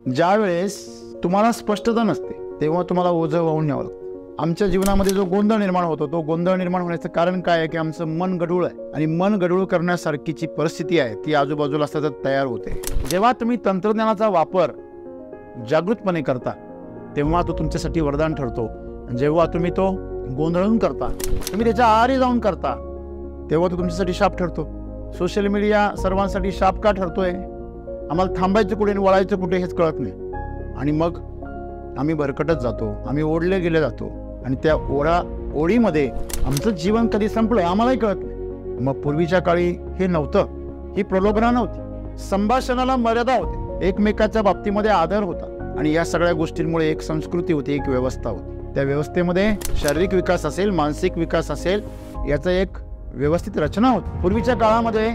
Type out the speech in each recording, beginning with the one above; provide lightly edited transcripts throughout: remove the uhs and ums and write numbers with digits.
ज्यावेळेस तुम्हाला स्पष्टता नसते तेव्हा तुम्हाला ओझं वाहून न्यावं लागतं. आमच्या जीवनामध्ये जो गोंधळ निर्माण होतो तो गोंधळ निर्माण होण्याचं कारण काय आहे की आमचं मन गढूळ आहे आणि मन गढूळ करण्यासारखीची परिस्थिती आहे ती आजूबाजूला सतत तयार होते. जेव्हा तुम्ही तंत्रज्ञानाचा वापर जागृतपणे करता तेव्हा तो तुमच्यासाठी वरदान ठरतो. जेव्हा तुम्ही तो गोंधळून करता, तुम्ही त्याच्या आहारी जाऊन करता, तेव्हा तो तुमच्यासाठी शाप ठरतो. सोशल मीडिया सर्वांसाठी शाप का ठरतोय? आम्हाला थांबायचं कुठे आणि वळायचं कुठे हेच कळत नाही आणि मग आम्ही भरकटत जातो, आम्ही ओढले गेले जातो आणि त्या ओढीमध्ये आमचं जीवन कधी संपलं आम्हालाही कळत नाही. मग पूर्वीच्या काळी हे नव्हतं, ही प्रलोभना नव्हती, संभाषणाला मर्यादा होती, एकमेकाच्या बाबतीमध्ये आदर होता आणि या सगळ्या गोष्टींमुळे एक संस्कृती होती, एक व्यवस्था होती. त्या व्यवस्थेमध्ये शारीरिक विकास असेल, मानसिक विकास असेल, याचं एक व्यवस्थित रचना होती. पूर्वीच्या काळामध्ये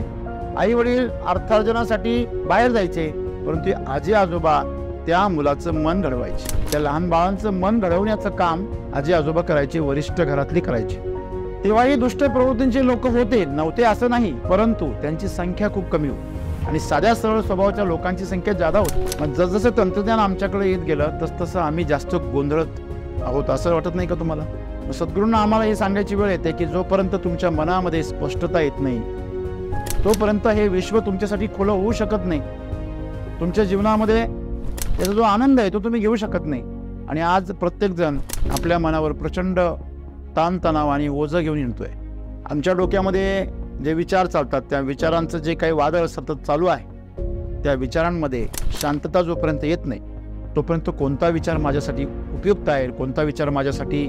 आई वडील अर्थार्जनासाठी बाहेर जायचे, परंतु आजी आजोबा त्या मुलाचं मन घडवायचे. त्या लहान बाळांचं मन घडवण्याचं काम आजी आजोबा करायचे, वरिष्ठ घरातली करायचे. तेव्हाही दुष्ट प्रवृत्तींचे लोक होते, नव्हते असं नाही, परंतु त्यांची संख्या खूप कमी होती आणि साध्या सरळ स्वभावाच्या लोकांची संख्या जादा होती. मग जसजसं तंत्रज्ञान आमच्याकडे येत गेलं तसतसं आम्ही जास्त गोंधळत आहोत, असं वाटत नाही का तुम्हाला? सद्गुरूंना आम्हाला हे सांगायची वेळ येते की जोपर्यंत तुमच्या मनामध्ये स्पष्टता येत नाही तोपर्यंत हे विश्व तुमच्यासाठी खुलं होऊ शकत नाही. तुमच्या जीवनामध्ये त्याचा जो आनंद आहे तो तुम्ही घेऊ शकत नाही. आणि आज प्रत्येक जण आपल्या मनावर प्रचंड ताणतणाव आणि ओझं घेऊन येतोय. आमच्या डोक्यामध्ये जे विचार चालतात त्या विचारांचं जे काही वादळ सतत चालू आहे, त्या विचारांमध्ये शांतता जोपर्यंत येत नाही तोपर्यंत कोणता विचार माझ्यासाठी उपयुक्त आहे, कोणता विचार माझ्यासाठी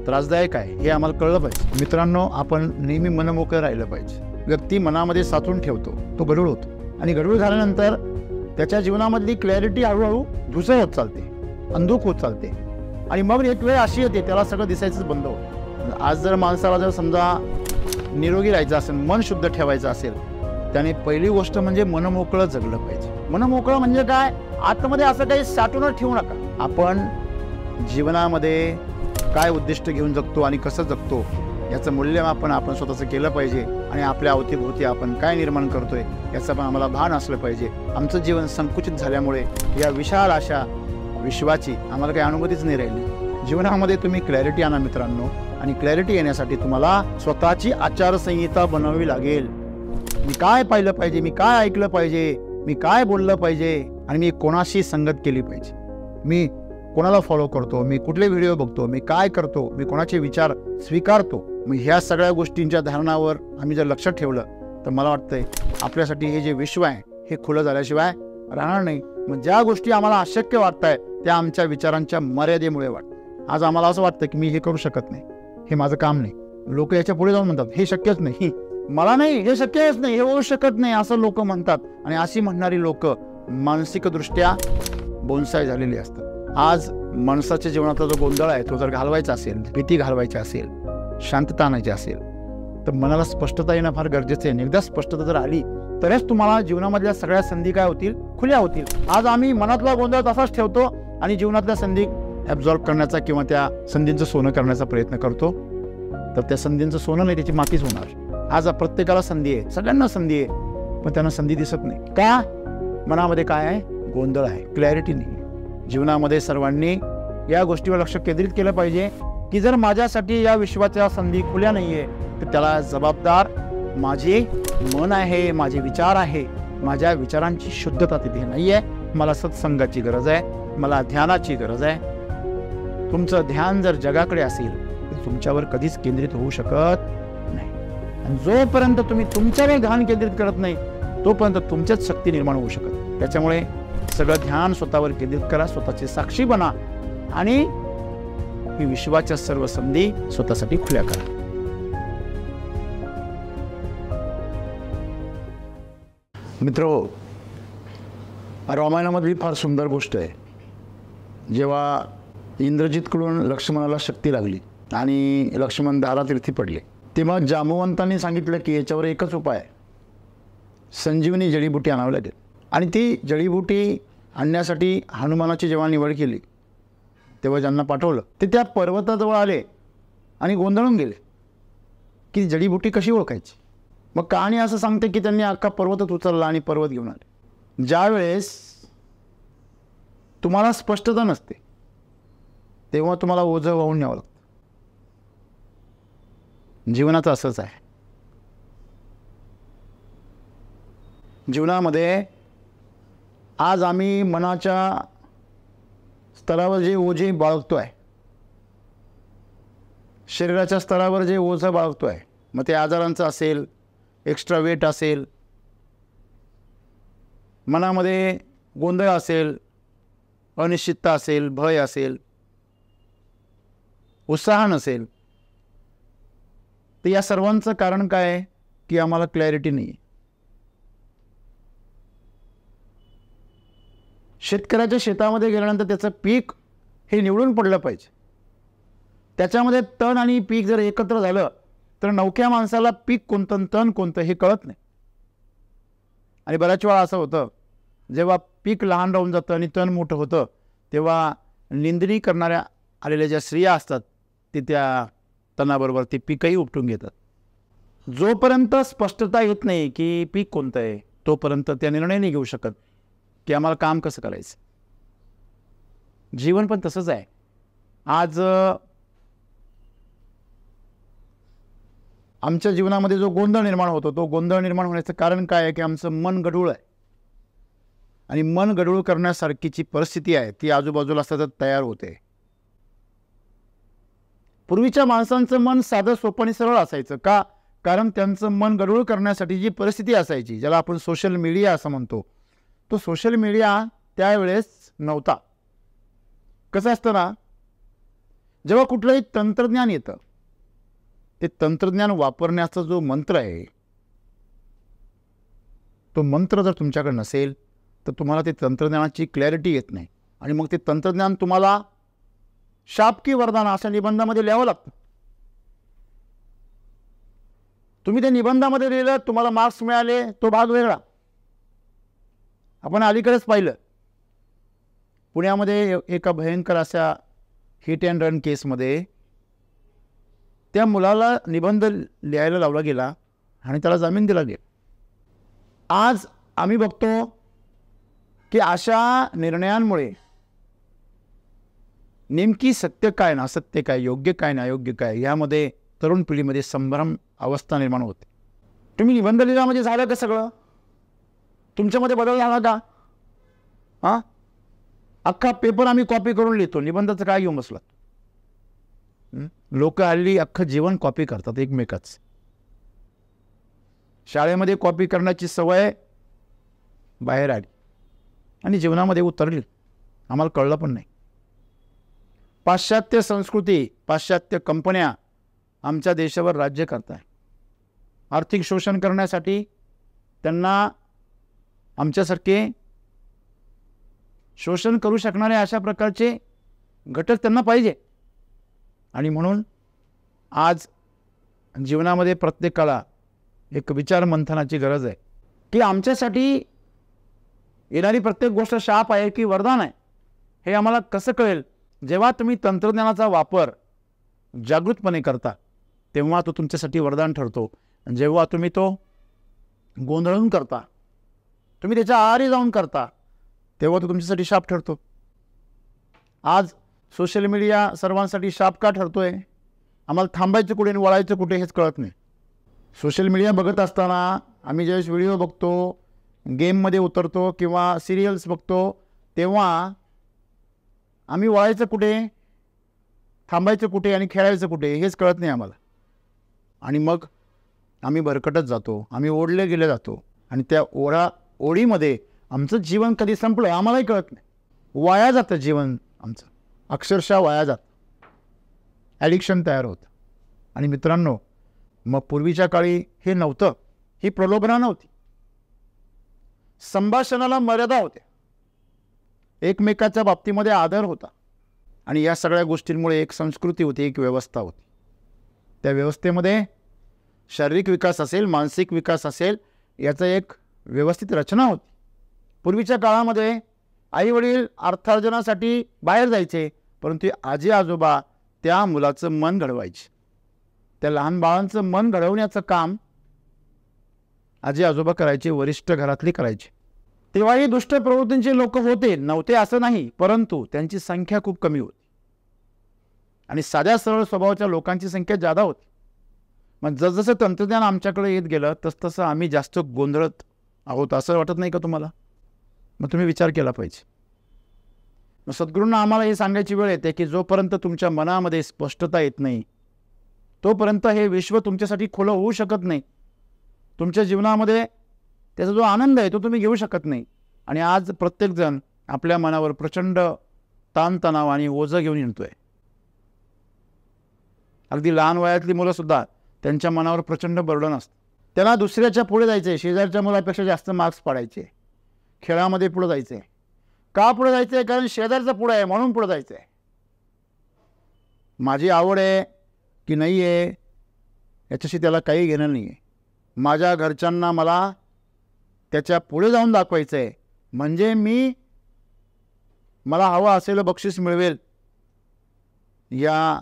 त्रासदायक आहे हे आम्हाला कळलं पाहिजे. मित्रांनो, आपण नेहमी मनमोकळं राहिलं पाहिजे. व्यक्ती मनामध्ये साचून ठेवतो, तो गढूळ होतो आणि गढूळ झाल्यानंतर त्याच्या जीवनामधली क्लॅरिटी हळूहळू धुसर होत चालते, अंधुक होत चालते आणि मग एक वेळ अशी येते त्याला सगळं दिसायचंच बंद होतं. आज जर माणसाला जर समजा निरोगी राहायचं असेल, मन शुद्ध ठेवायचं असेल, त्याने पहिली गोष्ट म्हणजे मनमोकळं जगलं पाहिजे. मनमोकळं म्हणजे काय? आतमध्ये असं काही साठवून ठेवू नका. आपण जीवनामध्ये काय उद्दिष्ट घेऊन जगतो आणि कसं जगतो याचं मूल्यमापन आपण स्वतःचं केलं पाहिजे आणि आपल्या अवतीभोवती आपण काय निर्माण करतोय याचं पण आम्हाला भान असलं पाहिजे. आमचं जीवन संकुचित झाल्यामुळे या विशाल अशा विश्वाची आम्हाला काही अनुभूतीच नाही राहिली. जीवनामध्ये तुम्ही क्लॅरिटी आणा मित्रांनो, आणि क्लॅरिटी येण्यासाठी तुम्हाला स्वतःची आचारसंहिता बनवावी लागेल. मी काय पाहिलं पाहिजे, मी काय ऐकलं पाहिजे, मी काय बोललं पाहिजे आणि मी कोणाशी संगत केली पाहिजे, मी कोणाला फॉलो करतो, मी कुठले व्हिडिओ बघतो, मी काय करतो, मी कोणाचे विचार स्वीकारतो. मग ह्या सगळ्या गोष्टींच्या धारणावर आम्ही जर लक्ष ठेवलं तर मला वाटतंय आपल्यासाठी हे जे विश्व आहे हे खुलं झाल्याशिवाय राहणार नाही. मग ज्या गोष्टी आम्हाला अशक्य वाटत आहेत त्या आमच्या विचारांच्या मर्यादेमुळे वाटतात. आज आम्हाला असं वाटतं की मी हे करू शकत नाही, हे माझं काम नाही. लोक याच्या पुढे जाऊन म्हणतात हे शक्यच नाही, मला नाही, हे शक्यच नाही, हे होऊ शकत नाही असं लोक म्हणतात. आणि अशी म्हणणारी लोक मानसिकदृष्ट्या बोनसाय झालेली असतात. आज माणसाच्या जीवनातला जो गोंधळ आहे तो जर घालवायचा असेल, भीती घालवायची असेल, शांतता आणायची असेल तर मनाला स्पष्टता येणं फार गरजेचं आहे. एकदा स्पष्टता जर आली तरच तुम्हाला जीवनामधल्या सगळ्या संधी काय होतील, खुल्या होतील. आज आम्ही मनातला गोंधळ तसाच ठेवतो आणि जीवनातल्या संधी ॲब्झॉर्ब करण्याचा किंवा त्या संधींचं सोनं करण्याचा प्रयत्न करतो, तर त्या संधींचं सोनं नाही, त्याची मातीच होणार. आज प्रत्येकाला संधी आहे, सगळ्यांना संधी आहे, पण त्यांना संधी दिसत नाही. का? मनामध्ये काय आहे? गोंधळ आहे, क्लॅरिटी नाही. जीवनामध्ये सर्वांनी या गोष्टीवर लक्ष केंद्रित केलं पाहिजे की जर माझ्यासाठी या विश्वाच्या संधी खुल्या नाहीये तर त्याला जबाबदार माझे मन आहे, माझे विचार आहे. माझ्या विचारांची शुद्धता तिथे नाहीये. मला सत्संगाची गरज आहे, मला ध्यानाची गरज आहे. तुमचं ध्यान जर जगाकडे असेल तर तुमच्यावर कधीच केंद्रित होऊ शकत नाही. आणि जोपर्यंत तुम्ही तुमच्यावर ध्यान केंद्रित करत नाही तोपर्यंत तुमच्याच शक्ती निर्माण होऊ शकत. त्याच्यामुळे सगळं ध्यान स्वतःवर केंद्रित करा, स्वतःची साक्षी बना आणि ही विश्वाच्या सर्व संधी स्वतःसाठी खुल्या करा. मित्रहो, रामायणामधली फार सुंदर गोष्ट आहे. जेव्हा इंद्रजितकडून लक्ष्मणाला शक्ती लागली आणि लक्ष्मण दारातीर्थी पडले तेव्हा जांबवंतांनी सांगितलं की याच्यावर एकच उपाय आहे, संजीवनी जडीबुटी आणावी लागेल. आणि ती जडीबुटी आणण्यासाठी हनुमानाची जेव्हा निवड केली तेव्हा ज्यांना पाठवलं ते त्या पर्वताजवळ आले आणि गोंधळून गेले की जडीबुटी कशी ओळखायची. मग कहाणी असं सांगते की त्यांनी अख्खा पर्वतच उचलला आणि पर्वत घेऊन आले. ज्यावेळेस तुम्हाला स्पष्टता नसते तेव्हा तुम्हाला ओझं वाहून न्यावं लागतं. जीवनाचं असंच आहे. जीवनामध्ये आज आम्ही मनाच्या स्तरावर जे ओझे बाळगतोय, शरीराच्या स्तरावर जे ओझं बाळगतोय, मग ते आजारांचं असेल, एक्स्ट्रा वेट असेल, मनामध्ये गोंधळ असेल, अनिश्चितता असेल, भय असेल, उत्साह नसेल, तर या सर्वांचं कारण काय आहे की आम्हाला क्लॅरिटी नाही आहे. शेतकऱ्याच्या शेतामध्ये गेल्यानंतर त्याचं पीक हे निवडून पडलं पाहिजे. त्याच्यामध्ये तण आणि पीक जर एकत्र झालं तर नवख्या माणसाला पीक कोणतं तण कोणतं हे कळत नाही. आणि बऱ्याच वेळा असं होतं, जेव्हा पीक लहान राहून जातं आणि तण मोठं होतं तेव्हा निंदणी करणाऱ्या आलेल्या ज्या स्त्रिया असतात ते त्या तणाबरोबर ते पीकही उपटून घेतात. जोपर्यंत स्पष्टता येत नाही की पीक कोणतं आहे तोपर्यंत त्या निर्णय नाही घेऊ शकत की आम्हाला काम कसं करायचं. जीवन पण तसंच आहे. आज आमच्या जीवनामध्ये जो गोंधळ निर्माण होतो तो गोंधळ निर्माण होण्याचं कारण काय आहे की आमचं मन गढूळ आहे. आणि मन गढूळ करण्यासारखीची परिस्थिती आहे ती आजूबाजूला सतत तयार होते. पूर्वीच्या माणसांचं मन साधं सोपं आणि सरळ असायचं. का? कारण त्यांचं मन गढूळ करण्यासाठी जी परिस्थिती असायची, ज्याला आपण सोशल मीडिया असं म्हणतो, तो सोशल मीडिया त्यावेळेस नव्हता. कसं असतं ना, जेव्हा कुठलंही तंत्रज्ञान येतं ते तंत्रज्ञान वापरण्याचा जो मंत्र आहे तो मंत्र जर तुमच्याकडे नसेल तर तुम्हाला ते तंत्रज्ञानाची क्लॅरिटी येत नाही. आणि मग ते तंत्रज्ञान तुम्हाला शाप की वरदान अशा निबंधामध्ये लिहावं लागतं. तुम्ही ते निबंधामध्ये लिहिलं, तुम्हाला मार्क्स मिळाले, तो भाग वेगळा. आपण अलीकडेच पाहिलं, पुण्यामध्ये एका भयंकर अशा हिट अँड रन केसमध्ये त्या मुलाला निबंध लिहायला लावला गेला आणि त्याला जामीन दिला गेला. आज आम्ही बघतो की अशा निर्णयांमुळे नेमकी सत्य काय ना असत्य काय, योग्य काय ना अयोग्य काय, यामध्ये तरुण पिढीमध्ये संभ्रम अवस्था निर्माण होते. तुम्ही निबंध लिहिला म्हणजे झालं का सगळं? तुमच्यामध्ये बदल झाला का? हां, अख्खा पेपर आम्ही कॉपी करून लिहितो, निबंधाचं काय घेऊन बसला? लोक हल्ली अख्खं जीवन कॉपी करतात एकमेकाच. शाळेमध्ये कॉपी करण्याची सवय बाहेर आली आणि जीवनामध्ये उतरली, आम्हाला कळलं पण नाही. पाश्चात्य संस्कृती, पाश्चात्य कंपन्या आमच्या देशावर राज्य करत आहे. आर्थिक शोषण करण्यासाठी त्यांना आमच्यासारखे शोषण करू शकणारे अशा प्रकारचे घटक त्यांना पाहिजे. आणि म्हणून आज जीवनामध्ये प्रत्येकाला एक विचार मंथनाची गरज आहे की आमच्यासाठी येणारी प्रत्येक गोष्ट शाप आहे की वरदान आहे हे आम्हाला कसं कळेल? जेव्हा तुम्ही तंत्रज्ञानाचा वापर जागृतपणे करता तेव्हा तो तुमच्यासाठी वरदान ठरतो. जेव्हा तुम्ही तो गोंधळून करता, तुम्ही त्याच्या आहारी जाऊन करता, तेव्हा तो तुमच्यासाठी शाप ठरतो. आज सोशल मीडिया सर्वांसाठी शाप का ठरतोय? आम्हाला थांबायचं कुठे आणि वळायचं कुठे हेच कळत नाही. सोशल मीडिया बघत असताना आम्ही ज्यावेळेस व्हिडिओ बघतो, गेममध्ये उतरतो किंवा सिरियल्स बघतो, तेव्हा आम्ही वळायचं कुठे, थांबायचं कुठे आणि खेळायचं कुठे हेच कळत नाही आम्हाला. आणि मग आम्ही भरकटत जातो, आम्ही ओढले गेले जातो आणि त्या ओढीमध्ये आमचं जीवन कधी संपलं आम्हालाही कळत नाही. वाया जातं जीवन आमचं, अक्षरशः वाया जातं. ॲडिक्शन तयार होतं. आणि मित्रांनो, मग पूर्वीच्या काळी हे नव्हतं, ही प्रलोभना नव्हती, संभाषणाला मर्यादा होत्या, एकमेकाच्या बाबतीमध्ये आदर होता. आणि या सगळ्या गोष्टींमुळे एक संस्कृती होती, एक व्यवस्था होती. त्या व्यवस्थेमध्ये शारीरिक विकास असेल, मानसिक विकास असेल, याचं एक व्यवस्थित रचना होती. पूर्वीच्या काळामध्ये आईवडील अर्थार्जनासाठी बाहेर जायचे, परंतु आजी आजोबा त्या मुलाचं मन घडवायचे. त्या लहान बाळांचं मन घडवण्याचं काम आजी आजोबा करायचे, वरिष्ठ घरातली करायचे. तेव्हाही दुष्ट प्रवृत्तींचे लोक होते, नव्हते असं नाही, परंतु त्यांची संख्या खूप कमी होती आणि साध्या सरळ स्वभावाच्या लोकांची संख्या जादा होती. मग जसजसं तंत्रज्ञान आमच्याकडे येत गेलं तसतसं आम्ही जास्त गोंधळत आहोत, असं वाटत नाही का तुम्हाला? मग तुम्ही विचार केला पाहिजे. मग सद्गुरूंना आम्हाला हे सांगायची वेळ येते की जोपर्यंत तुमच्या मनामध्ये स्पष्टता येत नाही तोपर्यंत हे विश्व तुमच्यासाठी खुलं होऊ शकत नाही. तुमच्या जीवनामध्ये त्याचा जो आनंद आहे तो तुम्ही घेऊ शकत नाही. आणि आज प्रत्येकजण आपल्या मनावर प्रचंड ताणतणाव आणि ओझं घेऊन येतोय. अगदी लहान वयातली मुलंसुद्धा त्यांच्या मनावर प्रचंड बर्डन असतं. त्याला दुसऱ्याच्या पुढे जायचे, शेजारच्या मुलापेक्षा जास्त मार्क्स पाडायचे, खेळामध्ये पुढे जायचे. का पुढे जायचे? कारण शेजारचा पुढे आहे म्हणून पुढे जायचं आहे. माझी आवड आहे की नाही आहे याच्याशी त्याला काही घेणं नाही आहे. माझ्या घरच्यांना मला त्याच्या पुढे जाऊन दाखवायचं आहे, म्हणजे मला हवं असलेलं बक्षीस मिळवेल या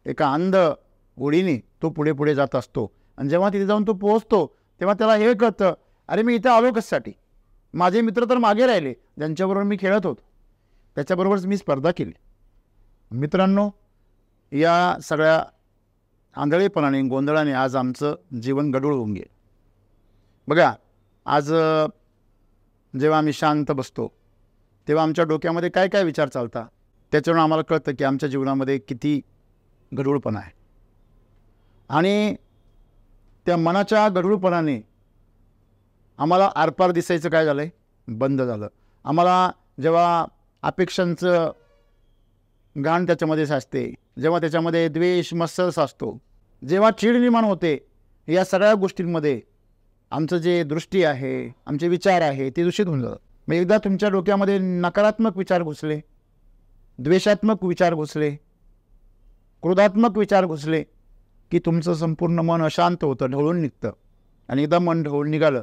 एका अंध ओढीने तो पुढे पुढे जात असतो. आणि जेव्हा तिथे जाऊन तो पोहोचतो तेव्हा त्याला हे कळतं, अरे मी इथे आलो कशासाठी? माझे मित्र तर मागे राहिले, ज्यांच्याबरोबर मी खेळत होतो त्याच्याबरोबरच मी स्पर्धा केली. मित्रांनो, या सगळ्या आंधळेपणाने गोंधळाने आज आमचं जीवन गढूळ होऊन गेलं. बघा, आज जेव्हा आम्ही शांत बसतो तेव्हा आमच्या डोक्यामध्ये काय काय विचार चालतात त्याच्यावरून आम्हाला कळतं की आमच्या जीवनामध्ये किती गढूळपणा आहे. आणि त्या मनाच्या गढूळपणाने आम्हाला आरपार दिसायचं काय झालं आहे? बंद झालं. आम्हाला जेव्हा अपेक्षांचं गाण त्याच्यामध्ये साचते, जेव्हा त्याच्यामध्ये द्वेष मत्सर साचतो, जेव्हा चीड निर्माण होते, या सगळ्या गोष्टींमध्ये आमचं जे दृष्टी आहे, आमचे विचार आहे ते दूषित होऊन जातात. मग एकदा तुमच्या डोक्यामध्ये नकारात्मक विचार घुसले, द्वेषात्मक विचार घुसले, क्रोधात्मक विचार घुसले की तुमचं संपूर्ण मन अशांत होतं, ढवळून निघतं. आणि एकदा मन ढवळून निघालं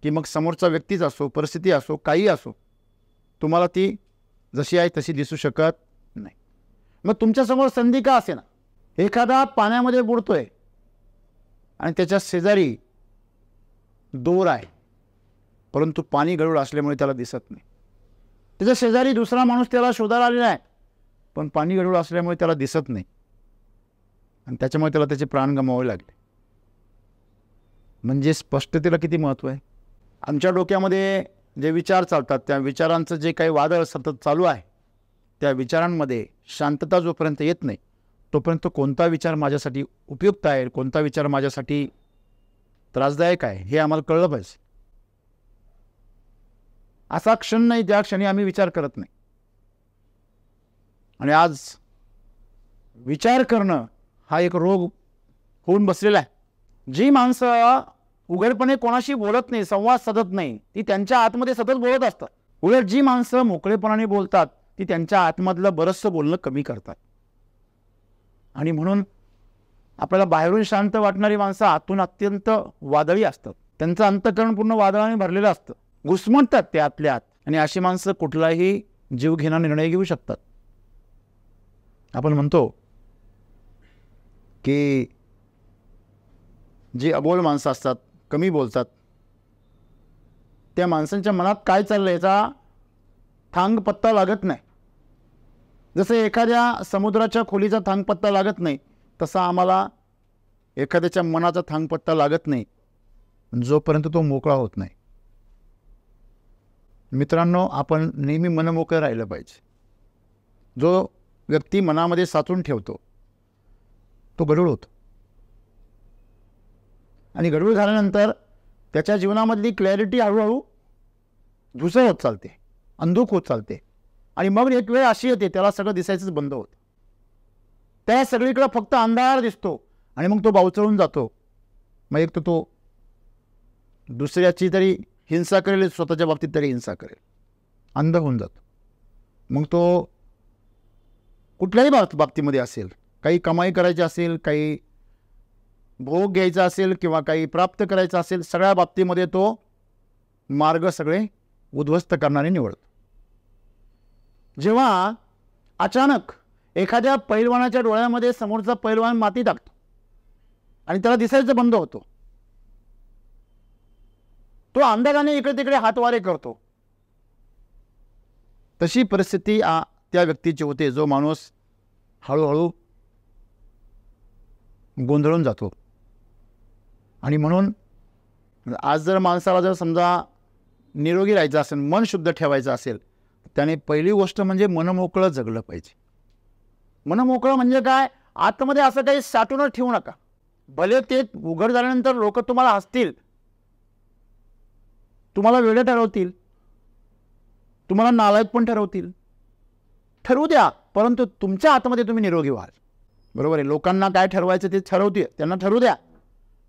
की मग समोरचा व्यक्तीच असो, परिस्थिती असो, काही असो, तुम्हाला ती जशी आहे तशी दिसू शकत नाही. मग तुमच्यासमोर संधी का असे ना, एखादा पाण्यामध्ये बुडतोय आणि त्याच्या शेजारी दोर आहे, परंतु पाणी गढूळ असल्यामुळे त्याला दिसत नाही. त्याच्या शेजारी दुसरा माणूस त्याला शोधायला आलेला आहे, पण पाणी गढूळ असल्यामुळे त्याला दिसत नाही आणि त्याच्यामुळे त्याला त्याचे प्राण गमावावे लागले. म्हणजे स्पष्टतेला किती महत्त्व आहे. आमच्या डोक्यामध्ये जे विचार चालतात त्या विचारांचं जे काही वादळ सतत चालू आहे, त्या विचारांमध्ये शांतता जोपर्यंत येत नाही तोपर्यंत कोणता विचार माझ्यासाठी उपयुक्त आहे, कोणता विचार माझ्यासाठी त्रासदायक आहे हे आम्हाला कळलं पाहिजे. असा क्षण नाही ज्या क्षणी आम्ही विचार करत नाही. आणि आज विचार करणं हा एक रोग होऊन बसलेला आहे. जी माणसं उघडपणे कोणाशी बोलत नाही, संवाद साधत नाही, ती त्यांच्या आतमध्ये सतत बोलत असतात. उलट जी माणसं मोकळेपणाने बोलतात ती त्यांच्या आतमधलं बरंचसं बोलणं कमी करतात. आणि म्हणून आपल्याला बाहेरून शांत वाटणारी माणसं आतून अत्यंत वादळी असतात. त्यांचं अंतःकरण पूर्ण वादळाने भरलेलं असतं, घुसमटतात ते आतल्या आत. आणि अशी माणसं कुठलाही जीव घेणा निर्णय घेऊ शकतात. आपण म्हणतो की जी अबोल माणसं असतात, कमी बोलतात, त्या माणसांच्या मनात काय चाललं याचा थांग पत्ता लागत नाही. जसं एखाद्या समुद्राच्या खोलीचा थांग पत्ता लागत नाही तसा आम्हाला एखाद्याच्या मनाचा थांग पत्ता लागत नाही जोपर्यंत तो मोकळा होत नाही. मित्रांनो, आपण नेहमी मनमोकळं राहिलं पाहिजे. जो व्यक्ती मनामध्ये साचून ठेवतो तो गढूळ होतो. आणि गढूळ झाल्यानंतर त्याच्या जीवनामधली क्लॅरिटी हळूहळू धूसर होत चालते, अंधुक होत चालते. आणि मग एक वेळ अशी येते त्याला सगळं दिसायचंच बंद होतं. त्या सगळीकडे फक्त अंधार दिसतो आणि मग तो बावचळून जातो. मग एक तर तो दुसऱ्याची तरी हिंसा करेल, स्वतःच्या बाबतीत तरी हिंसा करेल, अंध होऊन जातो. मग तो कुठल्याही बाबतीमध्ये असेल, काही कमाई करायची असेल, काही भोग घ्यायचा असेल किंवा काही प्राप्त करायचं असेल, सगळ्या बाबतीमध्ये तो मार्ग सगळे उद्ध्वस्त करणारे निवडतो. जेव्हा अचानक एखाद्या पैलवानाच्या डोळ्यामध्ये समोरचा पैलवान माती टाकतो आणि त्याला दिसायचं बंद होतो, तो अंधाराने इकडे तिकडे हातवारे करतो. तशी परिस्थिती त्या व्यक्तीची होते, जो माणूस हळूहळू गोंधळून जातो. आणि म्हणून आज जर माणसाला जर समजा निरोगी राहायचं असेल, मन शुद्ध ठेवायचं असेल, त्याने पहिली गोष्ट म्हणजे मनमोकळं जगलं पाहिजे. मनमोकळं म्हणजे काय? आतमध्ये असं काही साठवूनच ठेवू नका. भले ते उघड झाल्यानंतर लोक तुम्हाला हसतील, तुम्हाला वेडे ठरवतील, तुम्हाला नालायक पण ठरवतील, ठरवू द्या, परंतु तुमच्या आतमध्ये तुम्ही निरोगी व्हाल. बरोबर आहे. लोकांना काय ठरवायचं ते ठरवते, त्यांना ठरवू द्या,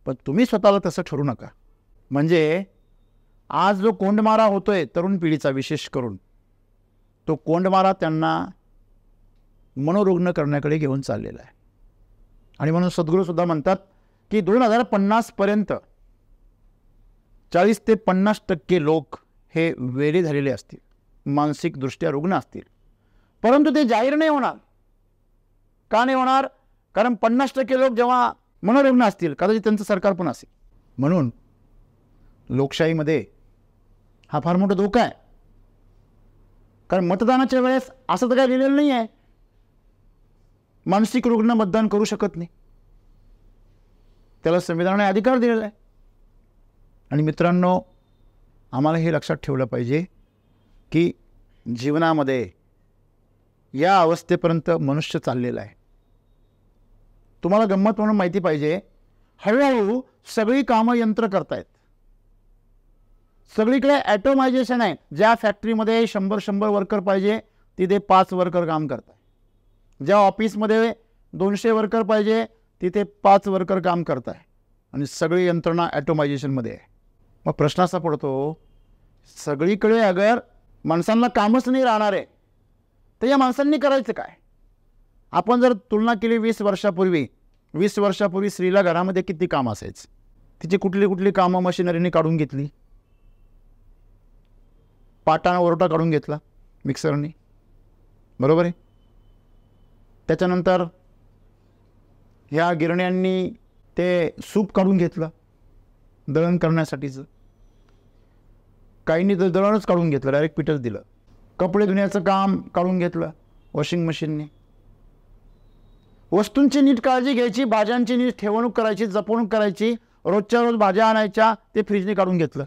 पण तुम्ही स्वतःला तसं ठरवू नका. म्हणजे आज जो कोंडमारा होतोय तरुण पिढीचा, विशेष करून तो कोंडमारा त्यांना मनोरुग्ण करण्याकडे घेऊन चाललेला आहे. आणि म्हणून सद्गुरू सुद्धा म्हणतात की 2050 पर्यंत 40 ते 50% लोक हे वेडे झालेले असतील, मानसिकदृष्ट्या रुग्ण असतील, परंतु ते जाहीर नाही होणार. का नाही होणार? कारण 50% लोक जेव्हा मनोरुग्ण असतील, कदाचित त्यांचं सरकार पण असेल. म्हणून लोकशाहीमध्ये हा फार मोठा धोका आहे. कारण मतदानाच्या वेळेस असं तर काय लिहिलेलं नाही आहे मानसिक रुग्ण मतदान करू शकत नाही. त्याला संविधानाने अधिकार दिलेला आहे. आणि मित्रांनो, आम्हाला हे लक्षात ठेवलं पाहिजे की जीवनामध्ये या अवस्थेपर्यंत मनुष्य चाललेला आहे. तुम्हाला गंमत म्हणून माहिती पाहिजे, हळूहळू सगळी कामं यंत्र करतायत. सगळीकडे ॲटोमायझेशन आहे. ज्या फॅक्टरीमध्ये 100 वर्कर पाहिजे तिथे 5 वर्कर काम करतात. ज्या ऑफिसमध्ये 200 वर्कर पाहिजे तिथे 5 वर्कर काम करत आहे. आणि सगळी यंत्रणा ॲटोमायझेशनमध्ये आहे. मग प्रश्न असा पडतो, सगळीकडे अगर माणसांना कामच नाही राहणार आहे तर या माणसांनी करायचं काय? आपण जर तुलना केली 20 वर्षापूर्वी स्त्रीला घरामध्ये किती काम असायचं. तिची कुठली कामं मशिनरीने काढून घेतली. पाटानं ओरटा काढून घेतला मिक्सरने, बरोबर आहे. त्याच्यानंतर ह्या गिरण्यांनी ते सूप काढून घेतलं दळण करण्यासाठीचं. काहींनी तर दळणच काढून घेतलं, डायरेक्ट पीठच दिलं. कपडे धुण्याचं काम काढून घेतलं वॉशिंग मशीनने. वस्तूंची नीट काळजी घ्यायची, भाज्यांची नीट ठेवणूक करायची, जपणूक करायची, रोजच्या रोज भाज्या आणायच्या, ते फ्रीजने काढून घेतलं.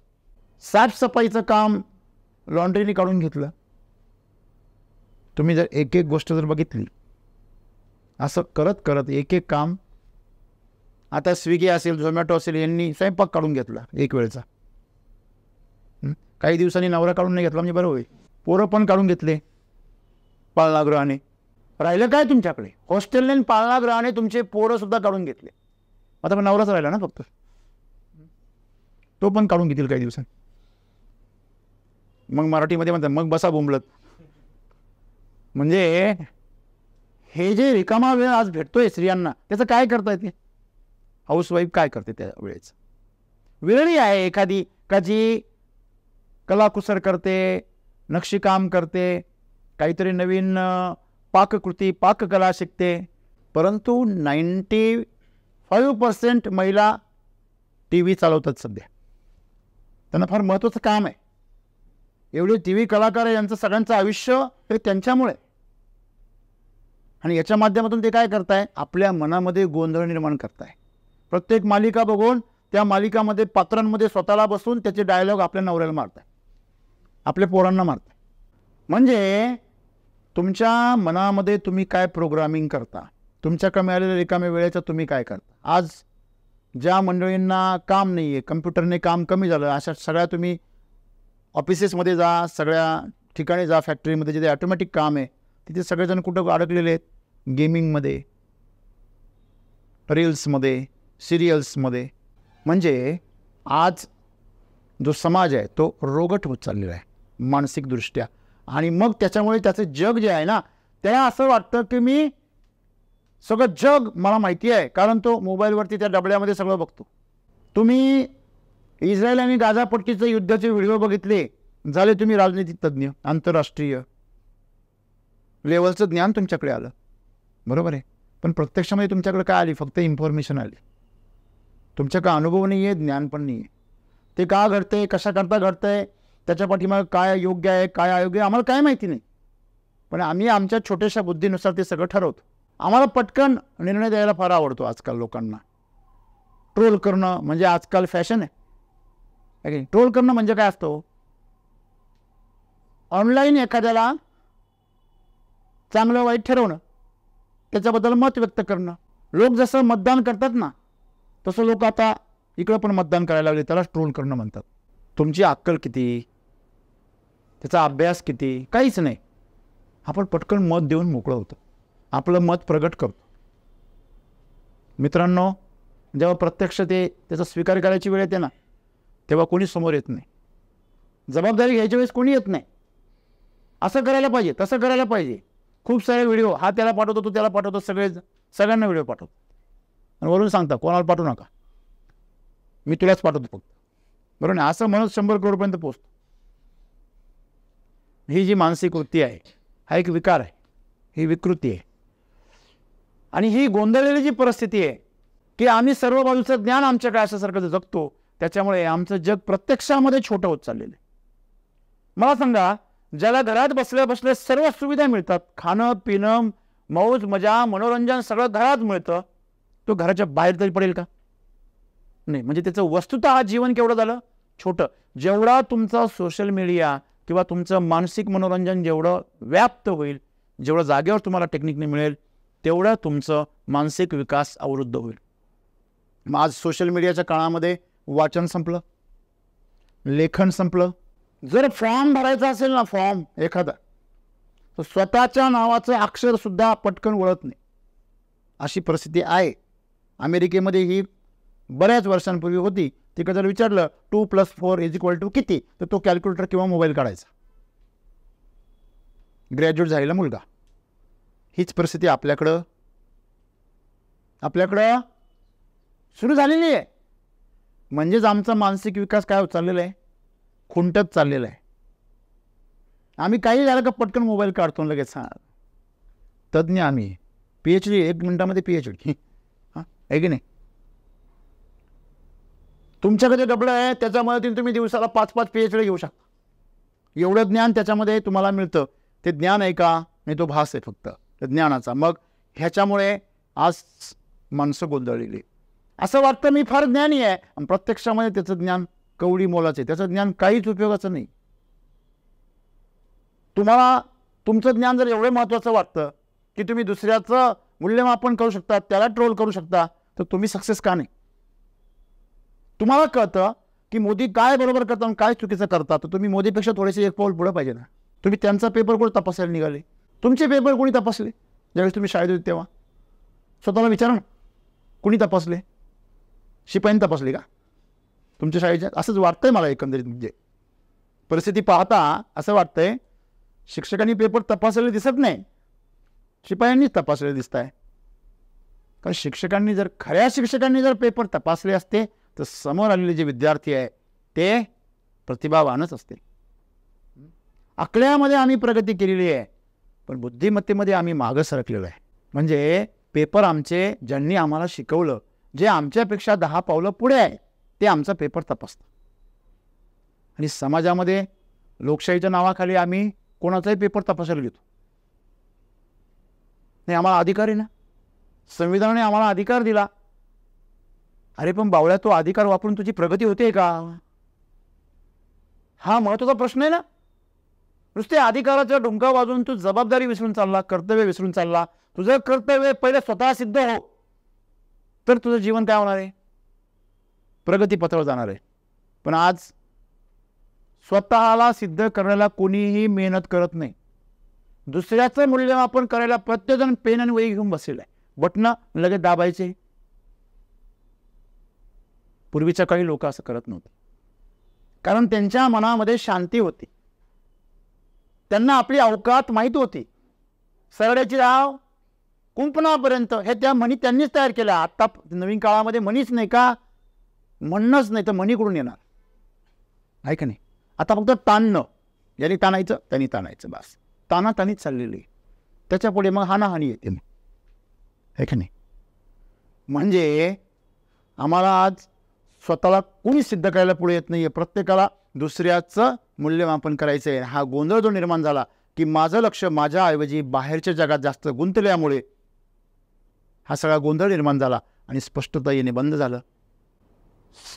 साफसफाईचं काम लॉन्ड्रीने काढून घेतलं. तुम्ही जर एक एक गोष्ट जर बघितली, असं करत करत एक एक काम, आता स्विगी असेल, झोमॅटो असेल, यांनी स्वयंपाक काढून घेतला एक वेळचा. काही दिवसांनी नवरा काढून नाही घेतला म्हणजे बरं होईल. पोरं पण काढून घेतले पाळणागृहाने. राहिलं काय तुमच्याकडे? हॉस्टेलने पाळणागृहाने तुमचे पोरं सुद्धा काढून घेतले. आता पण नवराच राहिला ना फक्त, तो पण काढून घेतील काही दिवसांनी. मग मराठीमध्ये म्हणतात मग बसा बोंबलत. म्हणजे हे जे रिकामा वेळ आज भेटतोय स्त्रियांना, त्याचं काय करता येते? हाऊसवाईफ काय करते त्या वेळेचं? वेळही आहे एखादी का जी कलाकुसर करते, नक्षीकाम करते, काहीतरी नवीन पाककला शिकते. परंतु 95% महिला TV चालवतात सध्या. त्यांना फार महत्त्वाचं काम आहे. एवढे TV कलाकार आहे, यांचं सगळ्यांचं आयुष्य हे त्यांच्यामुळे. आणि याच्या माध्यमातून ते काय करताय? आपल्या मनामध्ये गोंधळ निर्माण करताय. प्रत्येक मालिका बघून त्या मालिकामध्ये पात्रांमध्ये स्वतःला बसून त्याचे डायलॉग आपल्या नवऱ्याला मारताय, आपल्या पोरांना मारताय. म्हणजे तुमच्या मनामध्ये तुम्ही काय प्रोग्रामिंग करता, तुमच्याकडे मिळालेल्या रिकाम्या वेळेचं तुम्ही काय करता. आज ज्या मंडळींना काम नाही आहे, कम्प्युटरने काम कमी झालं, अशा सगळ्या तुम्ही ऑफिसेसमध्ये जा, सगळ्या ठिकाणी जा, फॅक्टरीमध्ये जिथे ऑटोमॅटिक काम आहे तिथे सगळेजण कुठं अडकलेले आहेत? गेमिंगमध्ये, रील्समध्ये, सिरियल्समध्ये. म्हणजे आज जो समाज आहे तो रोगट होत चाललेला आहे मानसिकदृष्ट्या. आणि मग त्याच्यामुळे त्याचं जग जे आहे ना, त्या असं वाटतं की मी सगळं जग मला माहिती आहे, कारण तो मोबाईलवरती त्या डबड्यामध्ये सगळं बघतो. तुम्ही इस्रायल आणि गाझापट्टीचं युद्धाचे व्हिडिओ बघितले, झाले तुम्ही राजनीतिक तज्ज्ञ, आंतरराष्ट्रीय लेवलचं ज्ञान तुमच्याकडे आलं, बरोबर आहे. पण प्रत्यक्षामध्ये तुमच्याकडे काय आली? फक्त इन्फॉर्मेशन आली. तुमच्याकडे अनुभव नाही आहे, ज्ञान पण नाही आहे. ते का घडतंय, कशाकरता घडतंय, त्याच्या पाठीमागे काय योग्य आहे काय अयोग्य आहे आम्हाला काय माहिती नाही. पण आम्ही आमच्या छोट्याशा बुद्धीनुसार ते सगळं ठरवतो. आम्हाला पटकन निर्णय द्यायला फार आवडतो. आजकाल लोकांना ट्रोल करणं म्हणजे आजकाल फॅशन आहे. ट्रोल करणं म्हणजे काय असतं? ऑनलाईन एखाद्याला चांगलं वाईट ठरवणं, त्याच्याबद्दल मत व्यक्त करणं. लोक जसं मतदान करतात ना तसं लोक आता इकडं पण मतदान करायला लागले. त्याला ट्रोल करणं म्हणतात. तुमची अक्कल किती, त्याचा अभ्यास किती, काहीच नाही. आपण पटकन मत देऊन मोकळं होतं, आपलं मत प्रगट करतो. मित्रांनो, जेव्हा प्रत्यक्ष त्याचा स्वीकार करायची वेळ येते ना तेव्हा कोणी समोर येत नाही. जबाबदारी घ्यायच्या वेळेस कोणी येत नाही. असं करायला पाहिजे, तसं करायला पाहिजे. खूप सारे व्हिडिओ हा त्याला पाठवतो, तो त्याला पाठवतो, सगळ्यांना व्हिडिओ पाठवतो आणि वरून सांगता कोणाला पाठवू नका, मी तुलाच पाठवतो फक्त. बरोबर नाही? असं म्हणत 100 करोडपर्यंत पोहोचतो. ही जी मानसिक वृत्ती आहे हा एक विकार आहे, ही विकृती आहे. आणि ही गोंधळलेली जी परिस्थिती आहे की आम्ही सर्व बाजूचं ज्ञान आमच्याकडे अशासारखं जगतो, त्याच्यामुळे आमचं जग प्रत्यक्षामध्ये छोटं होत चाललेलं आहे. मला सांगा, ज्याला घरात बसल्या बसल्या सर्व सुविधा मिळतात, खाणं पिणं मौज मजा मनोरंजन सगळं घरात मिळतं, तो घराच्या बाहेर तरी पडेल का? नाही. म्हणजे त्याचं वस्तुतः जीवन केवढं झालं? छोटं. जेवढा तुमचा सोशल मीडिया किंवा तुमचं मानसिक मनोरंजन जेवढं व्याप्त होईल, जेवढं जागेवर तुम्हाला टेक्निकने मिळेल, तेवढं तुमचं मानसिक विकास अवरुद्ध होईल. मग आज सोशल मीडियाच्या काळामध्ये वाचन संपलं, लेखन संपलं. जर फॉर्म भरायचा असेल ना, फॉर्म एखादा, तर स्वतःच्या नावाचं अक्षर सुद्धा पटकन ओळखत नाही, अशी परिस्थिती आहे. अमेरिकेमध्ये ही बऱ्याच वर्षांपूर्वी होती. तिकडे जर विचारलं 2 + 4 = किती, तर तो कॅल्क्युलेटर किंवा मोबाईल काढायचा. ग्रॅज्युएट झालेला मुलगा. हीच परिस्थिती आपल्याकडं सुरू झालेली आहे. म्हणजेच आमचा मानसिक विकास काय होत चाललेला आहे? खुंटत चाललेला आहे. आम्ही काही झालं का पटकन मोबाईल काढतो लगेच. तज्ज्ञ आम्ही, PhD 1 मिनिटामध्ये PhD. आहे की नाही? तुमच्याकडे डबडं आहे, त्याच्यामध्ये तुम्ही दिवसाला 5-5 PhD घेऊ शकता. एवढं ज्ञान त्याच्यामध्ये तुम्हाला मिळतं. ते ज्ञान आहे का? नाही, तो भास आहे फक्त ज्ञानाचा. मग ह्याच्यामुळे आज माणसं गोंधळलेली. असं वाटतं मी फार ज्ञानी आहे, आणि प्रत्यक्षामध्ये त्याचं ज्ञान कवडी मोलाचं आहे. त्याचं ज्ञान काहीच उपयोगाचं नाही. तुम्हाला तुमचं ज्ञान जर एवढं महत्त्वाचं वाटतं की तुम्ही दुसऱ्याचं मूल्यमापन करू शकता, त्याला ट्रोल करू शकता, तर तुम्ही सक्सेस का नाही? तुम्हाला कळतं की मोदी काय बरोबर करतात आणि काय चुकीचं करतात, तर तुम्ही मोदीपेक्षा थोडेसे एक पाऊल पुढे पाहिजे ना. तुम्ही त्यांचा पेपर कोण तपासायला निघाले? तुमचे पेपर कोणी तपासले? ज्यावेळेस तुम्ही शाळेत होते तेव्हा स्वतःला विचारा ना, कोणी तपासले? शिपाईंनी तपासले का तुमच्या शाळेच्या? असंच वाटतंय मला एकंदरीत. म्हणजे परिस्थिती पाहता असं वाटतंय शिक्षकांनी पेपर तपासलेले दिसत नाही, शिपायांनीच तपासलेले दिसत आहे. कारण खऱ्या शिक्षकांनी जर पेपर तपासले असते तर समोर आलेले जे विद्यार्थी आहे ते प्रतिभावानच असते. आकड्यामध्ये आम्ही प्रगती केलेली आहे, पण बुद्धिमत्तेमध्ये आम्ही मागं सरकलेलो आहे. म्हणजे पेपर आमचे, ज्यांनी आम्हाला शिकवलं, जे आमच्यापेक्षा 10 पावलं पुढे आहे, ते आमचा पेपर तपासतात. आणि समाजामध्ये लोकशाहीच्या नावाखाली आम्ही कोणाचाही पेपर तपासायला घेतो. नाही, आम्हाला अधिकार आहे ना, संविधानाने आम्हाला अधिकार दिला. अरे पण बावळ्या, तो अधिकार वापरून तुझी प्रगती होते का? हा महत्त्वाचा प्रश्न आहे ना. नुसते अधिकाराचा ढुंका वाजवून तू जबाबदारी विसरून चालला, कर्तव्य विसरून चालला. तुझं कर्तव्य पहिले स्वतः सिद्ध हो, तर तुझं जीवन काय होणार आहे? प्रगतीपथावर जाणार आहे. पण आज स्वतःला सिद्ध करण्याला कोणीही मेहनत करत नाही. दुसऱ्याचं मूल्यमापन करायला प्रत्येकजण पेन आणि वही घेऊन बसलेला आहे. बटणं लगेच दाबायचे. पूर्वीच्या काही लोक असं करत नव्हते, कारण त्यांच्या मनामध्ये शांती होती. त्यांना आपली अवकात माहिती होती. सरड्याची राव कुंपणापर्यंत हे त्या म्हणी त्यांनीच तयार केल्या. आता नवीन काळामध्ये म्हणीच नाही का, म्हणणंच नाही तर म्हणी कुठून येणार? आहे का नाही? आता फक्त ताणणं, यांनी ताणायचं त्यांनी ताणायचं, बस तानातानीच चाललेली. त्याच्यापुढे मग हानाहानी येते. मग आहे का नाही? म्हणजे आम्हाला आज स्वतःला कोणी सिद्ध करायला पुढे येत नाहीये. प्रत्येकाला दुसऱ्याचं मूल्यमापन करायचं आहे. हा गोंधळ जो निर्माण झाला की माझं लक्ष माझ्याऐवजी बाहेरच्या जगात जास्त गुंतल्यामुळे हा सगळा गोंधळ निर्माण झाला आणि स्पष्टता येणे बंद झालं.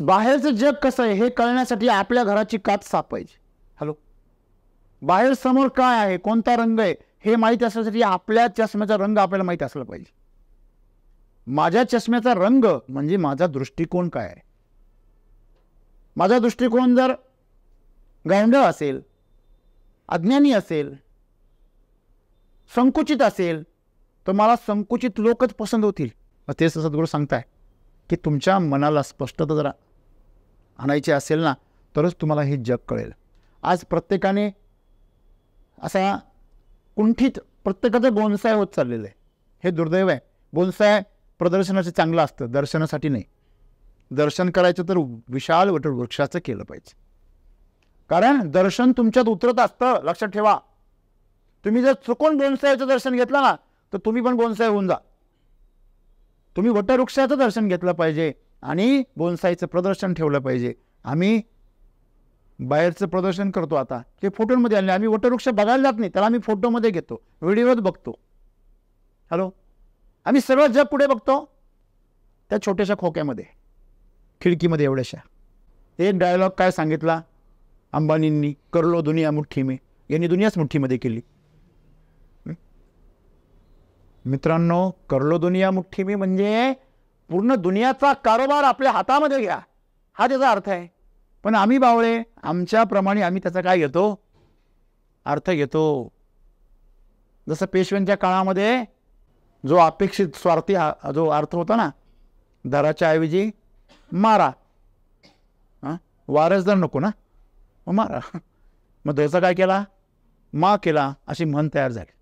बाहेरचं जग कसं आहे हे कळण्यासाठी आपल्या घराची काच साफ पाहिजे. हॅलो, बाहेर समोर काय आहे, कोणता रंग आहे हे माहीत असण्यासाठी आपल्या चष्म्याचा रंग आपल्याला माहीत असला पाहिजे. माझ्या चष्म्याचा रंग म्हणजे माझा दृष्टिकोन काय आहे. माझा दृष्टिकोन जर गांडळ असेल, अज्ञानी असेल, संकुचित असेल तर मला संकुचित लोकच पसंत होतील. तेच सद्गुरू सांगताय की तुमच्या मनाला स्पष्टता जरा आणायची असेल ना तरच तुम्हाला हे जग कळेल. आज प्रत्येकाने असा कुंठित प्रत्येकाचं बोनसाय होत चाललेलं आहे. हे दुर्दैव आहे. बोनसाय प्रदर्शनाचं चांगलं असतं, दर्शनासाठी नाही. दर्शन करायचं तर विशाल वटवृक्षाचं केलं पाहिजे, कारण दर्शन तुमच्यात उतरत असतं. लक्षात ठेवा, तुम्ही जर चुकून बोनसायचं दर्शन घेतलं ना तर तुम्ही पण बोनसाय होऊन जा. तुम्ही वटवृक्षाचं दर्शन घेतलं पाहिजे आणि बोनसायचं प्रदर्शन ठेवलं पाहिजे. आम्ही बाहेरचं प्रदर्शन करतो आता ते फोटोमध्ये आले. आम्ही वटवृक्ष बघायला जात नाही, त्याला आम्ही फोटोमध्ये घेतो, व्हिडिओत बघतो. हॅलो, आम्ही सर्व जग पुढे बघतो त्या छोट्याशा खोक्यामध्ये, खिडकीमध्ये एवढ्याशा. एक डायलॉग काय सांगितला अंबानींनी, कर लो दुनिया मुठ्ठी में. यांनी दुनियाच मुठ्ठीमध्ये केली. मित्रांनो, कर लो दुनिया मुठ्ठी में म्हणजे पूर्ण दुनियाचा कारोबार आपल्या हातामध्ये घ्या, हा त्याचा अर्थ आहे. पण आम्ही बावळे, आमच्याप्रमाणे आम्ही त्याचा काय घेतो, अर्थ घेतो. जसं पेशव्यांच्या काळामध्ये जो अपेक्षित स्वार्थी जो अर्थ होता ना, दराच्या ऐवजी मारा, वारसदार नको ना, मग मारा. मग दचा काय केला, मा केला, अशी म्हण तयार झाली.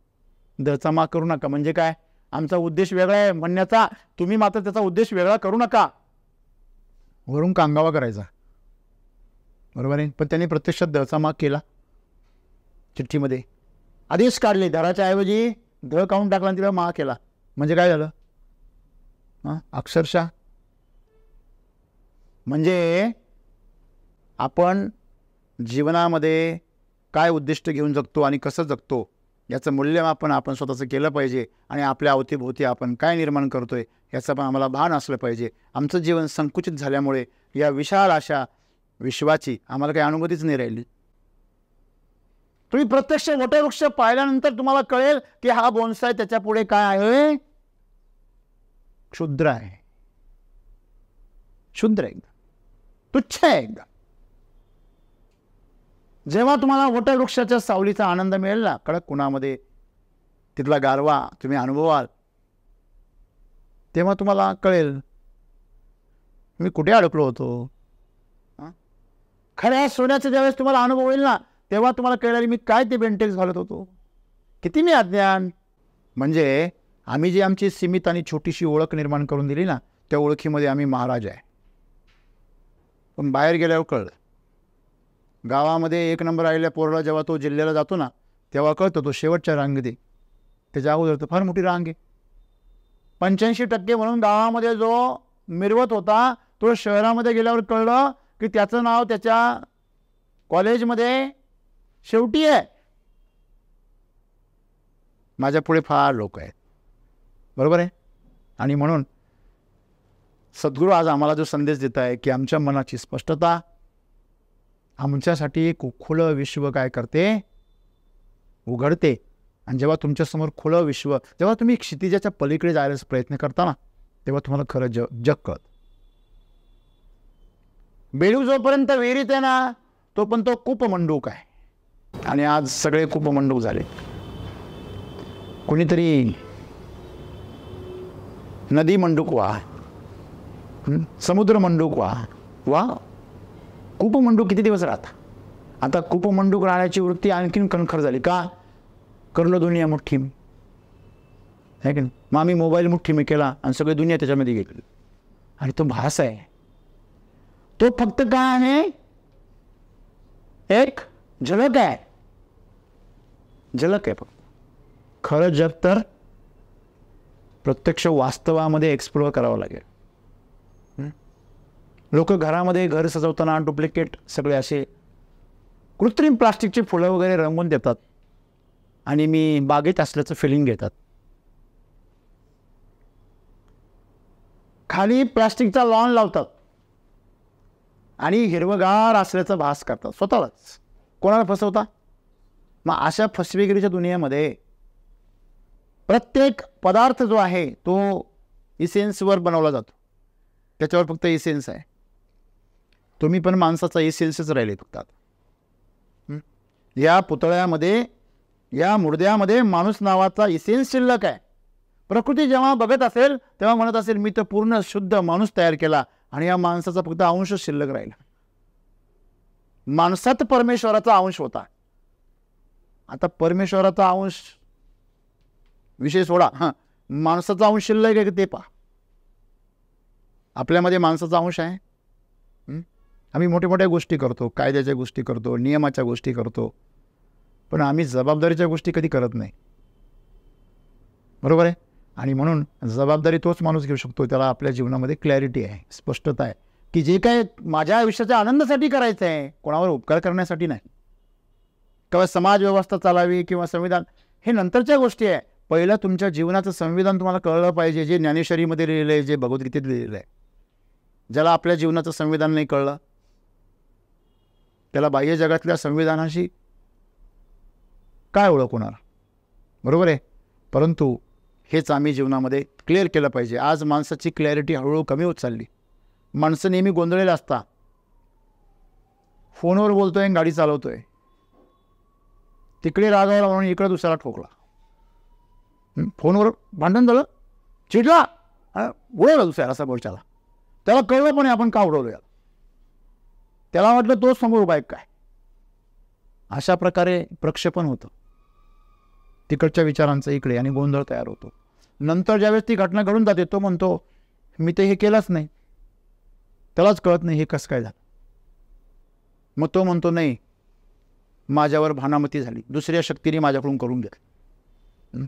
दचा मा करू नका म्हणजे काय, आमचा उद्देश वेगळा आहे म्हणण्याचा, तुम्ही मात्र त्याचा उद्देश वेगळा करू नका. वरून कांगावा करायचा, बरोबर आहे. पण त्यांनी प्रत्यक्षात दचा मा केला. चिठ्ठीमध्ये आदेश काढले, दराच्या ऐवजी ध काढून टाकला आणि तिला मा केला. म्हणजे काय झालं, अक्षरशः म्हणजे आपण जीवनामध्ये काय उद्दिष्ट घेऊन जगतो आणि कसं जगतो याचं मूल्यमापन आपण स्वतःचं केलं पाहिजे. आणि आपल्या अवतीभोवती आपण काय निर्माण करतोय याचं पण आम्हाला भान असलं पाहिजे. आमचं जीवन संकुचित झाल्यामुळे या विशाल अशा विश्वाची आम्हाला काही अनुभूतीच नाही राहिली. तुम्ही प्रत्यक्ष वटवृक्ष पाहिल्यानंतर तुम्हाला कळेल की हा बोनसाय त्याच्या पुढे काय आहे, क्षुद्र आहे, क्षुद्र एकदम, तुच्छ आहे एकदम. जेव्हा तुम्हाला वटवृक्षाच्या सावलीचा आनंद मिळेल ना, कडक उन्हामध्ये तिथला गारवा तुम्ही अनुभवाल, तेव्हा तुम्हाला कळेल मी कुठे अडकलो होतो. खऱ्या सोन्याचा ज्यावेळेस तुम्हाला अनुभव येईल ना तेव्हा तुम्हाला कळेल मी काय ते बेंटेक्स घालत होतो, किती मी अज्ञान. म्हणजे आम्ही जी आमची सीमित आणि छोटीशी ओळख निर्माण करून दिली ना, त्या ओळखीमध्ये आम्ही महाराज आहे. पण बाहेर गेल्यावर कळलं, गावामध्ये एक नंबर आलेल्या पोराला जेव्हा तो जिल्ह्याला जातो ना तेव्हा कळतं तो शेवटच्या रांगेत. त्याच्या अगोदर तर फार मोठी रांग आहे. 85% म्हणून गावामध्ये जो मिरवत होता तो शहरामध्ये गेल्यावर कळलं की त्याचं नाव त्याच्या कॉलेजमध्ये शेवटी आहे. माझ्या पुढे फार लोक आहेत, बरोबर आहे. आणि म्हणून सद्गुरू आज आम्हाला जो संदेश देत आहे की आमच्या मनाची स्पष्टता आमच्यासाठी एक खुलं विश्व काय करते, उघडते. आणि जेव्हा तुमच्यासमोर खुलं विश्व, जेव्हा तुम्ही क्षितिजाच्या पलीकडे जायला प्रयत्न करता ना तेव्हा तुम्हाला खरं जग कळत. बेडूक जोपर्यंत विहिरीत आहे ना तो पण तो कूपमंडूक आहे. आणि आज सगळे कूपमंडूक झाले. कोणीतरी नदी मंडूक व्हा, समुद्र मंडूक व्हा, वा कूपमंडूक किती दिवस राहता. आता कूपमंडूक राहण्याची वृत्ती आणखीन कणखर झाली का, करलो दुनिया मुठ्ठी में, है की नाही. मग आम्ही मोबाईल मुठ्ठी में केला आणि सगळी दुनिया त्याच्यामध्ये गेली. आणि तो भास आहे, तो फक्त काय आहे, एक झलक आहे, झलक आहे फक्त. खरं जग तर प्रत्यक्ष वास्तवामध्ये एक्सप्लोअर करावं लागेल. लोक घरामध्ये घर सजवताना डुप्लिकेट सगळे असे कृत्रिम प्लास्टिकची फुलं वगैरे रंगवून देतात आणि मी बागेत असल्याचं फिलिंग घेतात. खाली प्लास्टिकचा लॉन लावतात आणि हिरवगार असल्याचा भास करतात स्वतःलाच. कोणाला फसवता? मग अशा फसवेगिरीच्या दुनियेमध्ये प्रत्येक पदार्थ जो आहे तो इसेन्सवर बनवला जातो. त्याच्यावर फक्त इसेन्स आहे. तुम्ही पण माणसाचा इसेन्सच राहिले फक्त. या पुतळ्यामध्ये, या मुर्द्यामध्ये माणूस नावाचा इसेन्स शिल्लक आहे. प्रकृती जेव्हा बघत असेल तेव्हा म्हणत असेल मी तर पूर्ण शुद्ध माणूस तयार केला आणि या माणसाचा फक्त अंश शिल्लक राहिला. माणसात परमेश्वराचा अंश होता. आता परमेश्वराचा अंश विषय सोडा, माणसाचा अंश शिल्लक आहे ते पहा. आपल्यामध्ये माणसाचा अंश आहे. आम्ही मोठ्या मोठ्या गोष्टी करतो, कायद्याच्या गोष्टी करतो, नियमाच्या गोष्टी करतो, पण आम्ही जबाबदारीच्या गोष्टी कधी करत नाही. बरोबर आहे. आणि म्हणून जबाबदारी तोच माणूस घेऊ शकतो त्याला आपल्या जीवनामध्ये क्लॅरिटी आहे, स्पष्टता आहे की जे काय माझ्या आयुष्याच्या आनंदासाठी करायचं आहे, कोणावर उपकार करण्यासाठी नाही, किंवा समाज व्यवस्था चालावी किंवा संविधान, हे नंतरच्या गोष्टी आहे. पहिलं तुमच्या जीवनाचं संविधान तुम्हाला कळलं पाहिजे, जे ज्ञानेश्वरीमध्ये लिहिलं आहे, जे भगवद्गीतेत लिहिलं आहे. ज्याला आपल्या जीवनाचं संविधान नाही कळलं त्याला बाह्य जगातल्या संविधानाशी काय ओळख होणार? बरोबर आहे. परंतु हेच आम्ही जीवनामध्ये क्लिअर केलं पाहिजे. आज माणसाची क्लॅरिटी हळूहळू कमी होत चालली. माणसं नेहमी गोंधळलेलं असता. फोनवर बोलतोय आणि गाडी चालवतोय, तिकडे रागावला म्हणून इकडे दुसऱ्याला ठोकला. फोनवर भांडण झालं, चिडला, उडवला दुसऱ्याला असा बोलच्याला. त्याला कळलं पण आपण का उडवलो याला. त्याला वाटलं तोच समोर उभा आहे काय. अशा प्रकारे प्रक्षेपण होतं तिकडच्या विचारांचं इकडे आणि गोंधळ तयार होतो. नंतर ज्यावेळेस ती घटना घडून जाते तो म्हणतो मी ते हे केलंच नाही, त्यालाच कळत नाही हे कसं काय झालं. मग तो म्हणतो नाही माझ्यावर भानामती झाली, दुसऱ्या शक्तीने माझ्याकडून करून घेतलं.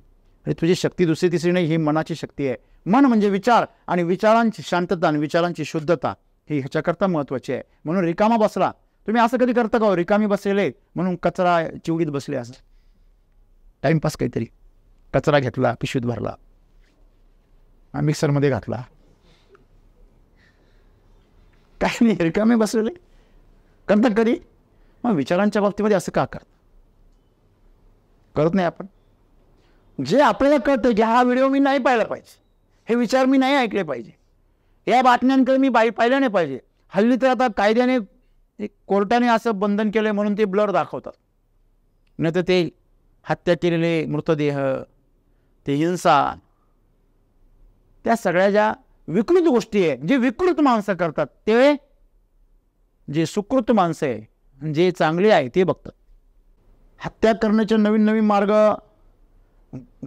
आणि तुझी शक्ती दुसरी तिसरी नाही, ही मनाची शक्ती आहे. मन म्हणजे विचार, आणि विचारांची शांतता आणि विचारांची शुद्धता ही ह्याच्याकरता महत्त्वाची आहे. म्हणून रिकामा बसला. तुम्ही असं कधी करता का? रिकामी बसलेले म्हणून कचरा चिवडीत बसले, असं टाइमपास काहीतरी कचरा घेतला, पिशवीत भरला, मिक्सरमध्ये घातला, काही नाही, रिकामे बसलेले करतात कधी? मग विचारांच्या बाबतीमध्ये असं का करत नाही आपण? जे आपल्याला कळतं की हा व्हिडिओ मी नाही पाहिला पाहिजे, हे विचार मी नाही ऐकले पाहिजे, या बातम्यांकडे मी पाहिलं नाही पाहिजे. हल्ली तर आता कायद्याने कोर्टाने असं बंधन केलं म्हणून ते ब्लर दाखवतात. नाही तर ते हत्या केलेले मृतदेह, ते हिंसा, त्या सगळ्या ज्या विकृत गोष्टी आहे, जे विकृत माणसं करतात, ते जे सुकृत माणसं आहे, जे चांगले आहे ते बघतात. हत्या करण्याचे नवीन नवीन मार्ग,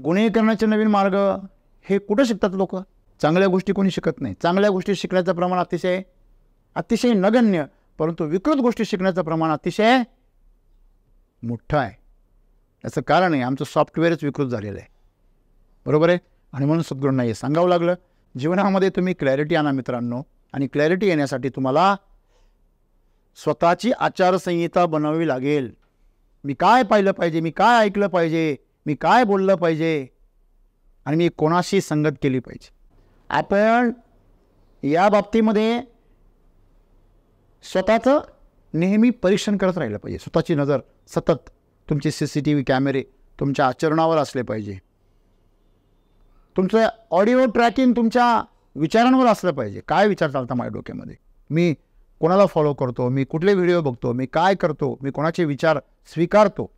गुन्हे करण्याचे नवीन मार्ग हे कुठं शिकतात लोक? चांगल्या गोष्टी कोणी शिकत नाही. चांगल्या गोष्टी शिकण्याचं प्रमाण अतिशय नगण्य, परंतु विकृत गोष्टी शिकण्याचं प्रमाण अतिशय मोठं आहे. याचं कारण आहे आमचं सॉफ्टवेअरच विकृत झालेलं आहे. बरोबर आहे. आणि म्हणून सद्गुरूंना हे सांगावं लागलं, जीवनामध्ये तुम्ही क्लॅरिटी आणा मित्रांनो. आणि क्लॅरिटी येण्यासाठी तुम्हाला स्वतःची आचारसंहिता बनवावी लागेल. मी काय पाहिलं पाहिजे, मी काय ऐकलं पाहिजे, मी काय बोललं पाहिजे, आणि मी कोणाशी संगत केली पाहिजे. आपण या बाबतीमध्ये स्वतःचं नेहमी परीक्षण करत राहिलं पाहिजे. स्वतःची नजर सतत, तुमचे CCTV कॅमेरे तुमच्या आचरणावर असले पाहिजे. तुमचं ऑडिओ ट्रॅकिंग तुमच्या विचारांवर असलं पाहिजे. काय विचार चालतात माझ्या डोक्यामध्ये, मी कोणाला फॉलो करतो, मी कुठले व्हिडिओ बघतो, मी काय करतो, मी कोणाचे विचार स्वीकारतो.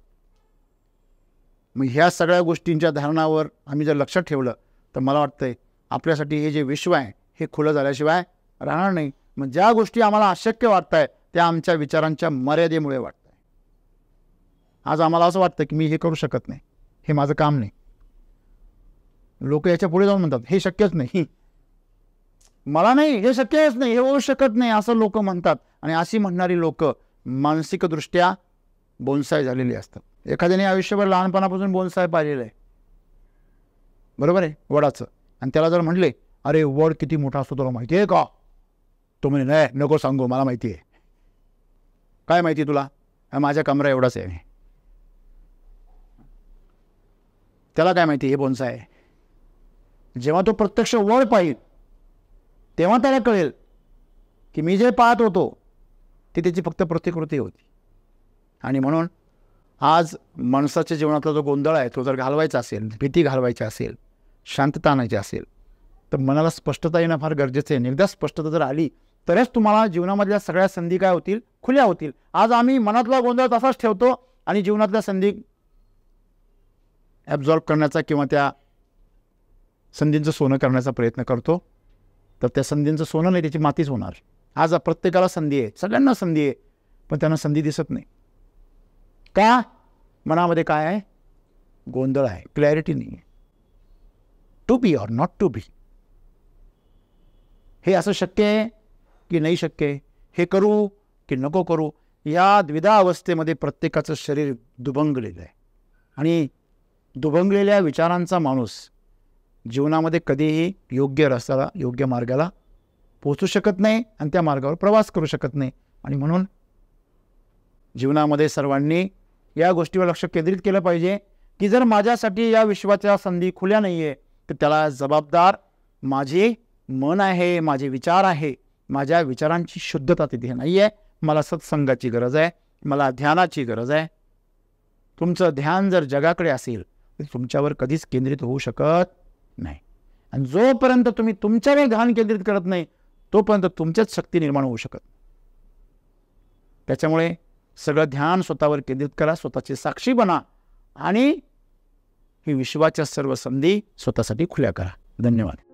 मग ह्या सगळ्या गोष्टींच्या धारणावर आम्ही जर लक्ष ठेवलं तर मला वाटतंय आपल्यासाठी हे जे विश्व आहे हे खुलं झाल्याशिवाय राहणार नाही. मग ज्या गोष्टी आम्हाला अशक्य वाटत आहे त्या आमच्या विचारांच्या मर्यादेमुळे वाटत आहे. आज आम्हाला असं वाटतं की मी हे करू शकत नाही, हे माझं काम नाही. लोक याच्या पुढे जाऊन म्हणतात हे शक्यच नाही, मला नाही, हे शक्यच नाही, हे होऊ शकत नाही, असं लोक म्हणतात. आणि अशी म्हणणारी लोक मानसिकदृष्ट्या बोनसाय झालेली असतात. एखाद्याने आयुष्यभर लहानपणापासून बोनसाय पाहिलेलं आहे, बरोबर आहे, वडाचं, आणि त्याला जर म्हटले अरे वड किती मोठा असतो तुला माहिती आहे का, तो म्हणे नाही नको सांगू, मला माहिती आहे. काय माहिती तुला? माझ्या कमरा एवढाच आहे. त्याला काय माहिती हे बोनसा आहे? जेव्हा तो प्रत्यक्ष वर पाहिल तेव्हा त्याला कळेल की मी जे पाहत होतो ती त्याची फक्त प्रतिकृती होती. आणि म्हणून आज माणसाच्या जीवनातला जो गोंधळ आहे तो जर घालवायचा असेल, भीती घालवायची असेल, शांतता आणायची असेल, तर मनाला स्पष्टता येणं फार गरजेचं आहे. एकदा स्पष्टता जर आली तरच तुम्हाला जीवनामधल्या सगळ्या संधी काय होतील? खुल्या होतील. आज आम्ही मनातला गोंधळ तसाच ठेवतो आणि जीवनातल्या संधी ॲब्झॉर्ब करण्याचा किंवा त्या संधींचं सोनं करण्याचा प्रयत्न करतो, तर त्या संधींचं सोनं नाही, त्याची मातीच होणार. आज प्रत्येकाला संधी आहे, सगळ्यांना संधी आहे, पण त्यांना संधी दिसत नाही. का? मनामध्ये काय आहे? गोंधळ आहे, क्लॅरिटी नाही आहे. To be or not to be, हे असं शक्य आहे की नाही शक्य आहे, हे करू की नको करू, या द्विधा अवस्थेमध्ये प्रत्येकाचं शरीर दुभंगलेलं आहे. आणि दुभंगलेल्या विचारांचा माणूस जीवनामध्ये कधीही योग्य रस्त्याला, योग्य मार्गाला पोहोचू शकत नाही आणि त्या मार्गावर प्रवास करू शकत नाही. आणि म्हणून जीवनामध्ये सर्वांनी या गोष्टीवर लक्ष केंद्रित केलं पाहिजे की जर माझ्यासाठी या विश्वाच्या संधी खुल्या नाही आहे तर त्याला जबाबदार माझे मन आहे, माझे विचार आहे. माझ्या विचारांची शुद्धता तिथे नाही आहे. मला सत्संगाची गरज आहे, मला ध्यानाची गरज आहे. तुमचं ध्यान जर जगाकडे असेल तर तुमच्यावर कधीच केंद्रित होऊ शकत नाही. आणि जोपर्यंत तुम्ही तुमच्यावर ध्यान केंद्रित करत नाही तोपर्यंत तुमच्याच शक्ती निर्माण होऊ शकत. त्याच्यामुळे सगळं ध्यान स्वतःवर केंद्रित करा, स्वतःची साक्षी बना आणि ही विश्वाच्या सर्व संधी स्वतःसाठी खुल्या करा. धन्यवाद.